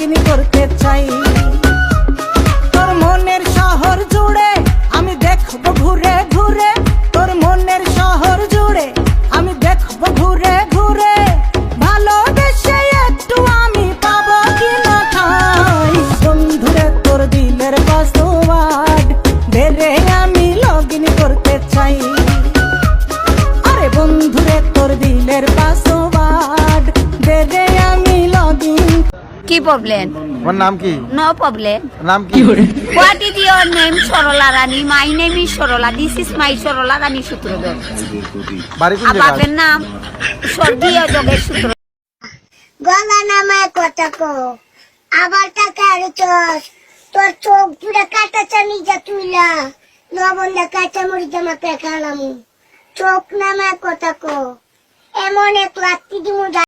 In করতে চাই। তোর মনের শহর জুড়ে আমি দেখবো ঘুরে ঘুরে, তোর মনের শহর জুড়ে আমি দেখবো ঘুরে ঘুরে, ভালোবেসে একটু আমি পাবো কিনা ঠাই। বন্ধুরে তোর দিলের পাসওয়ার্ড বেরে আমি লগ ইন করতে চাই। আরে বন্ধুরে তোর দিলের পাসওয়ার্ড বেরে আমি লগ ইন। কি প্রবলেম? তোমার নাম কি? No problem. নাম কি? What is your name? Sarala Rani. My name is Sarala. This is my Sarala Rani Sutradhar. বাড়ি কোন আর জায়গা? বাপের নাম স্বর্গীয় যোগের সূত্র। গলা নামায় কথা কো, আবার টাকা চস, তোর চোখ পুরা কাটা চানি যা তুইলা, লবণটা কাঁচা মরিচ আমাকে খালামু। চোখ নামায় কথা কো, এমন এক লাত্তি দিমু